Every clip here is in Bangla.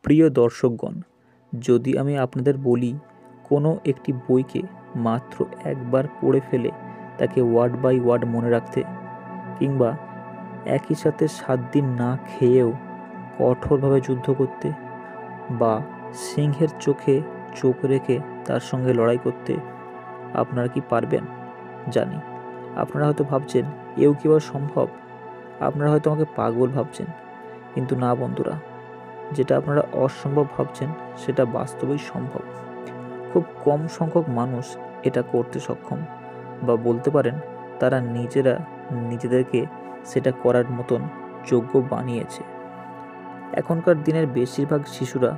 প্রিয় দর্শকগণ, যদি আমি আপনাদের বলি কোনো একটি বইকে মাত্র একবার পড়ে ফেলে তাকে ওয়ার্ড বাই ওয়ার্ড মনে রাখতে, কিংবা একই সাথে 7 দিন না খেয়েও কঠোরভাবে যুদ্ধ করতে, বা সিংহের চোখে চোখ রেখে তার সঙ্গে লড়াই করতে, আপনারা কি পারবেন? জানি আপনারা হয়তো ভাবছেন এও কি আবার সম্ভব। আপনারা হয়তো আমাকে পাগল ভাবছেন, কিন্তু না বন্ধুরা, যেটা আপনারা অসম্ভব ভাবছেন সেটা বাস্তবেই সম্ভব। খুব কম সংখ্যক মানুষ এটা করতে সক্ষম, বা বলতে পারেন তারা নিজেরা নিজেদেরকে সেটা করার মতন যোগ্য বানিয়েছে। এখনকার দিনের বেশিরভাগ শিশুরা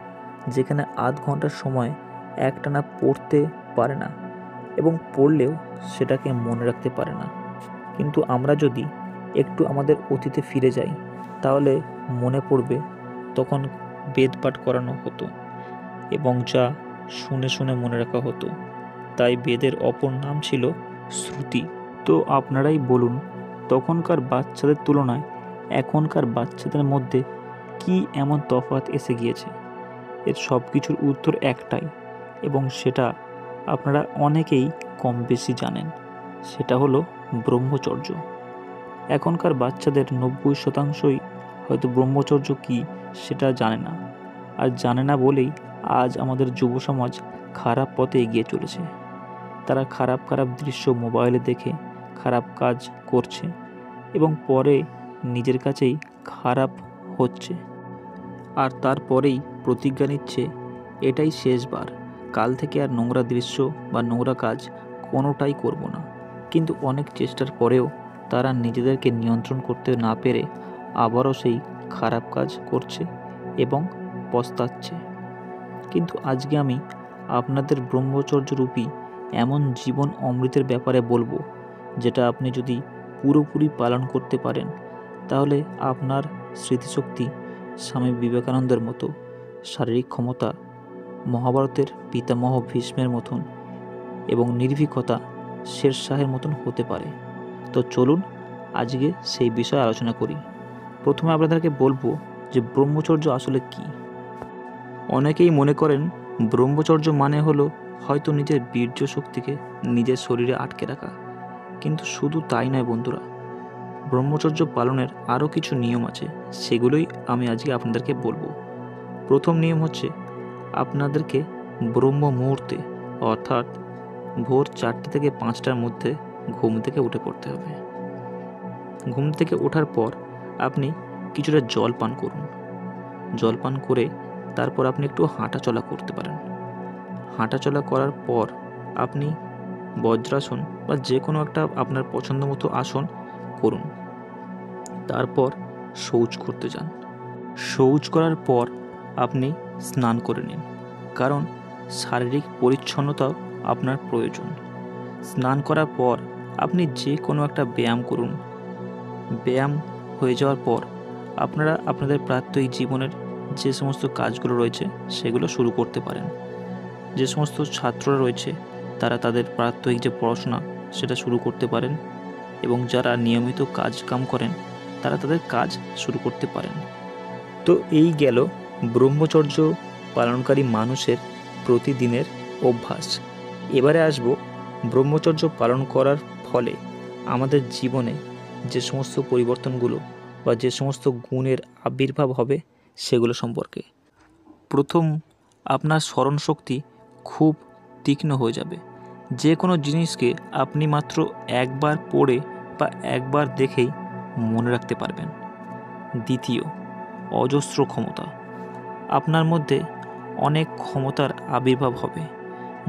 যেখানে আধ ঘন্টার সময় একটানা পড়তে পারে না, এবং পড়লেও সেটাকে মনে রাখতে পারে না। কিন্তু আমরা যদি একটু আমাদের অতীতে ফিরে যাই, তাহলে মনে পড়বে তখন বেদ পাঠ করানো হতো, এবং যা শুনে শুনে মনে রাখা হতো। তাই বেদের অপর নাম ছিল শ্রুতি। তো আপনারাই বলুন, তখনকার বাচ্চাদের তুলনায় এখনকার বাচ্চাদের মধ্যে কি এমন তফাৎ এসে গিয়েছে? এর সব কিছুর উত্তর একটাই, এবং সেটা আপনারা অনেকেই কম বেশি জানেন। সেটা হলো ব্রহ্মচর্য। এখনকার বাচ্চাদের 90% হয়তো ব্রহ্মচর্য কি সেটা জানে না, আর জানে না বলেই আজ আমাদের যুব সমাজ খারাপ পথে এগিয়ে চলেছে। তারা খারাপ খারাপ দৃশ্য মোবাইলে দেখে খারাপ কাজ করছে, এবং পরে নিজের কাছেই খারাপ হচ্ছে, আর তারপরেই প্রতিজ্ঞা নিচ্ছে এটাই শেষবার, কাল থেকে আর নোংরা দৃশ্য বা নোংরা কাজ কোনোটাই করব না। কিন্তু অনেক চেষ্টার পরেও তারা নিজেদেরকে নিয়ন্ত্রণ করতে না পেরে আবারও সেই খারাপ কাজ করছে এবং পস্তাচ্ছে। কিন্তু আজকে আমি আপনাদের ব্রহ্মচর্যরূপী এমন জীবন অমৃতের ব্যাপারে বলবো, যেটা আপনি যদি পুরোপুরি পালন করতে পারেন, তাহলে আপনার স্মৃতিশক্তি স্বামী বিবেকানন্দের মতো, শারীরিক ক্ষমতা মহাভারতের পিতামহ ভীষ্মের মতন, এবং নির্ভীকতা শেরশাহের মতন হতে পারে। তো চলুন আজকে সেই বিষয়ে আলোচনা করি। প্রথমে আপনাদেরকে বলবো যে ব্রহ্মচর্য আসলে কি। অনেকেই মনে করেন ব্রহ্মচর্য মানে হলো হয়তো নিজের বীর্য শক্তিকে নিজের শরীরে আটকে রাখা, কিন্তু শুধু তাই নয় বন্ধুরা। ব্রহ্মচর্য পালনের আরও কিছু নিয়ম আছে, সেগুলোই আমি আজকে আপনাদেরকে বলবো। প্রথম নিয়ম হচ্ছে আপনাদেরকে ব্রহ্ম মুহূর্তে, অর্থাৎ ভোর 4টে থেকে 5টার মধ্যে ঘুম থেকে উঠে পড়তে হবে। ঘুম থেকে ওঠার পর আপনি কিছুটা জল পান করুন। জল পান করে তারপর আপনি একটু হাঁটাচলা করতে পারেন। হাঁটাচলা করার পর আপনি বজ্রাসন বা যে কোনো একটা আপনার পছন্দ মতো আসন করুন। তারপর শৌচ করতে যান। শৌচ করার পর আপনি স্নান করে নিন, কারণ শারীরিক পরিচ্ছন্নতাও আপনার প্রয়োজন। স্নান করার পর আপনি যে কোনো একটা ব্যায়াম করুন। ব্যায়াম হয়ে যাওয়ার পর আপনারা আপনাদের প্রাত্যহিক জীবনের যে সমস্ত কাজগুলো রয়েছে সেগুলো শুরু করতে পারেন। যে সমস্ত ছাত্ররা রয়েছে তারা তাদের প্রাত্যহিক যে পড়াশোনা সেটা শুরু করতে পারেন, এবং যারা নিয়মিত কাম করেন তারা তাদের কাজ শুরু করতে পারেন। তো এই গেল ব্রহ্মচর্য পালনকারী মানুষের প্রতিদিনের অভ্যাস। এবারে আসব ব্রহ্মচর্য পালন করার ফলে আমাদের জীবনে যে সমস্ত পরিবর্তনগুলো বা যে সমস্ত গুণের আবির্ভাব হবে সেগুলো সম্পর্কে। প্রথম, আপনার স্মরণশক্তি খুব তীক্ষ্ণ হয়ে যাবে। যে কোনো জিনিসকে আপনি মাত্র একবার পড়ে বা একবার দেখেই মনে রাখতে পারবেন। দ্বিতীয়, অজস্র ক্ষমতা। আপনার মধ্যে অনেক ক্ষমতার আবির্ভাব হবে।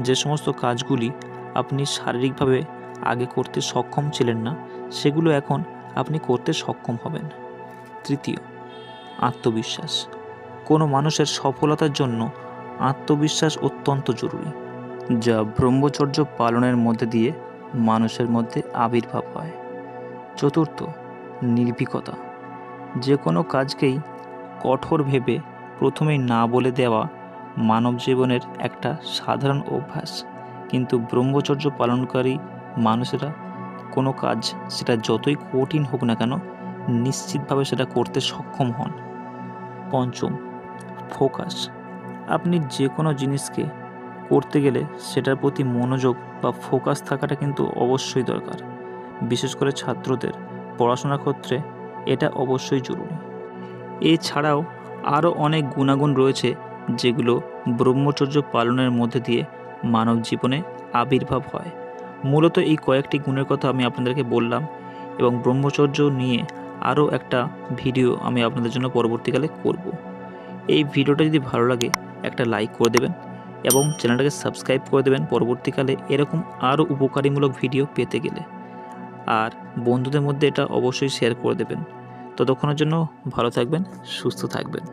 যে সমস্ত কাজগুলি আপনি শারীরিকভাবে আগে করতে সক্ষম ছিলেন না, সেগুলো এখন আপনি করতে সক্ষম হবেন। তৃতীয়, আত্মবিশ্বাস। কোনো মানুষের সফলতার জন্য আত্মবিশ্বাস অত্যন্ত জরুরি, যা ব্রহ্মচর্য পালনের মধ্যে দিয়ে মানুষের মধ্যে আবির্ভাব হয়। চতুর্থ, নির্ভীকতা। যে কোনো কাজকেই কঠোর ভেবে প্রথমেই না বলে দেওয়া মানব জীবনের একটা সাধারণ অভ্যাস, কিন্তু ব্রহ্মচর্য পালনকারী মানুষেরা কোনো কাজ সেটা যতই কঠিন হোক না কেন নিশ্চিতভাবে সেটা করতে সক্ষম হন। পঞ্চম, ফোকাস। আপনি যে কোনো জিনিসকে করতে গেলে সেটার প্রতি মনোযোগ বা ফোকাস থাকাটা কিন্তু অবশ্যই দরকার। বিশেষ করে ছাত্রদের পড়াশোনার ক্ষেত্রে এটা অবশ্যই জরুরি। এছাড়াও আরও অনেক গুণাগুণ রয়েছে যেগুলো ব্রহ্মচর্য পালনের মধ্যে দিয়ে মানব জীবনে আবির্ভাব হয়। মূলত এই কয়েকটি গুণের কথা আমি আপনাদেরকে বললাম, এবং ব্রহ্মচর্য নিয়ে আরও একটা ভিডিও আমি আপনাদের জন্য পরবর্তীকালে করব। এই ভিডিওটা যদি ভালো লাগে একটা লাইক করে দেবেন এবং চ্যানেলটাকে সাবস্ক্রাইব করে দেবেন পরবর্তীকালে এরকম আরও উপকারীমূলক ভিডিও পেতে গেলে। আর বন্ধুদের মধ্যে এটা অবশ্যই শেয়ার করে দেবেন। ততক্ষণের জন্য ভালো থাকবেন, সুস্থ থাকবেন।